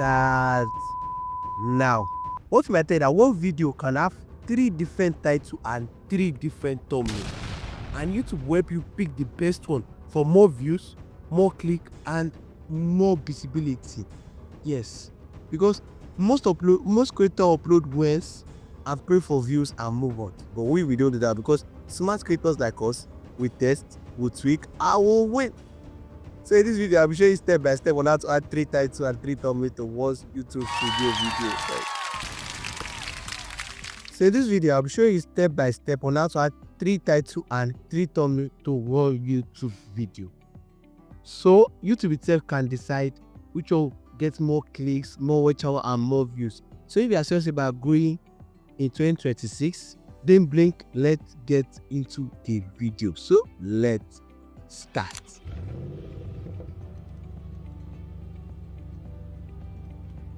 start now. What you might tell you that one video can have 3 different titles and 3 different thumbnails, and YouTube will help you pick the best one for more views, more click, and more visibility. Yes, because most creators upload once and pray for views and move on. But we don't do that, because smart creators like us, we test, we tweak, and we'll win. So in this video, I'll be showing you step by step on how to add 3 titles and 3 thumbnails to one YouTube studio video. So in this video, I'll be showing you step by step on how to add 3 titles and 3 thumbnails to one YouTube video. So YouTube itself can decide which one gets more clicks, more watch hour, and more views. So if you are serious about growing in 2026, then blink, let's get into the video. So let's start.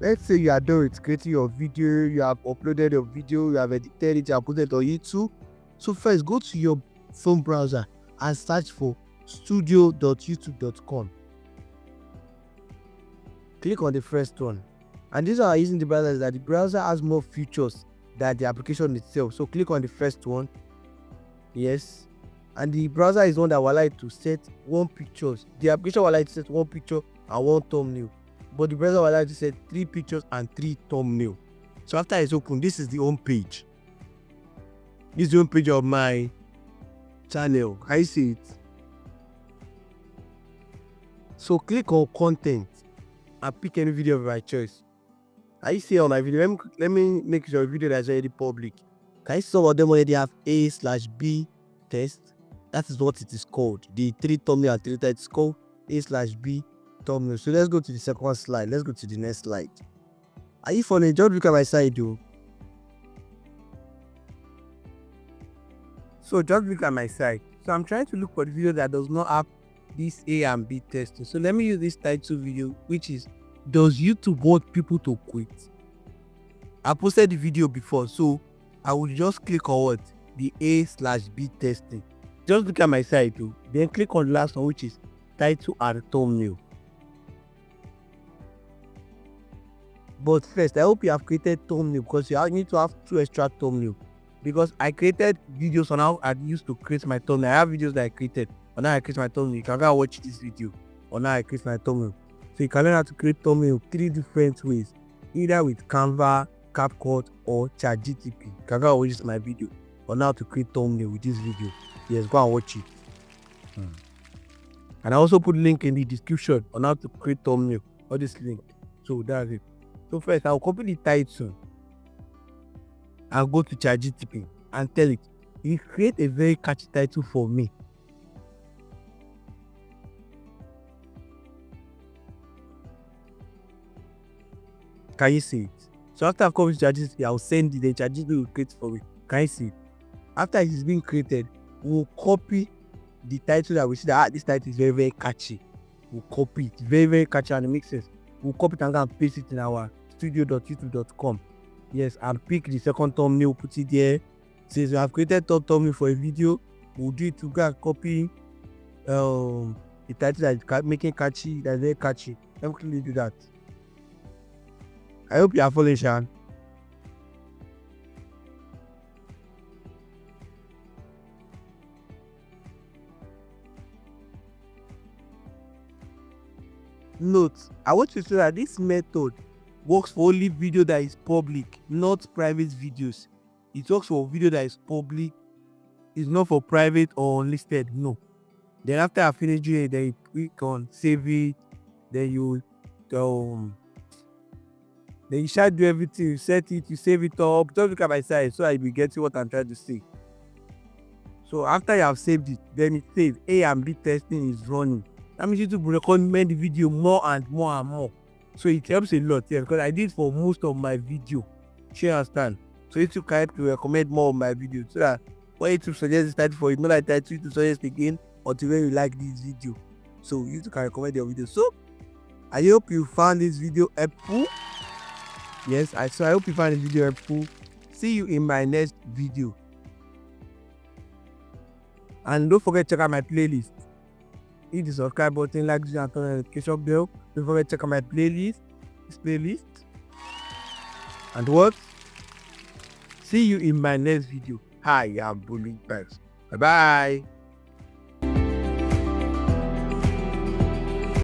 Let's say you are done with creating your video, you have uploaded your video, you have edited it, you have put it on YouTube. So first, go to your phone browser and search for studio.youtube.com. Click on the first one. And this are using the browser is that the browser has more features than the application itself. So click on the first one. Yes. And the browser is one that will allow you to set one picture. The application will allow you to set one picture and one thumbnail. But the browser will allow you to set 3 pictures and 3 thumbnails. So after it's open, this is the home page. This is the home page of my channel. Can you see it? So click on content and pick any video of my choice. Can you see on my video? Let me make sure a video that's already public. Can you see some of them already have A/B test? That is what it is called. The 3 thumbnail and 3 titles is called A/B thumbnail. So let's go to the second slide. Let's go to the next slide. Are you following? Just look at my side though. So just look at my side. So I'm trying to look for the video that does not have this A and B testing. So let me use this title video, which is, does YouTube want people to quit? I posted the video before, so I will just click on what? The A/B testing. Just look at my side too. Then click on the last one, which is title and thumbnail. But first, I hope you have created thumbnail, because you need to have 2 extra thumbnails. Because I created videos on how I used to create my thumbnail. I have videos that I created on how I create my thumbnail. You can go and watch this video on how I create my thumbnail. So you can learn how to create thumbnail 3 different ways, either with Canva, CapCut, or ChatGPT. You can go and watch my video on how to create thumbnail with this video. Yes, go and watch it. And I also put link in the description on how to create thumbnail. All this link. So that's it. So first, I'll copy the title. I'll go to ChatGPT and tell it, you create a very catchy title for me. Can you see it? So after I've copied ChatGPT, I'll send it, then ChatGPT will create for me. Can you see it? After it is being created, we'll copy the title that we see that this title is very, very catchy. We'll copy it, very, very catchy, and it makes sense. We'll copy it and go and paste it in our studio.youtube.com. Yes, and pick the second thumbnail, put it there. Since we have created top thumbnail for a video, we'll do it to go and copy the title that is making catchy, that's very catchy. Let me quickly do that. I hope you are following, Sean. Note, I want you to know that this method works for only video that is public, not private videos. It works for video that is public. It's not for private or unlisted. No. Then after I finish doing it, then you click on save it. Then you shall do everything. You set it, you save it up. Just look at my side so I will get you what I'm trying to say. So after you have saved it, then it says A and B testing is running. That means YouTube will recommend the video more and more and more. So it helps a lot, yeah, because I did for most of my video. You understand? So YouTube can help to recommend more of my videos, so that when YouTube suggests this title for you, not like title to suggest again until when you like this video. So YouTube can recommend your video. So I hope you found this video helpful. Yes, I hope you found this video helpful. See you in my next video. And don't forget to check out my playlist. Hit the subscribe button, like this, and turn on the notification bell. Don't forget to check out my playlist. this playlist. And what? See you in my next video. Hi, I'm Bully Banks. Bye bye.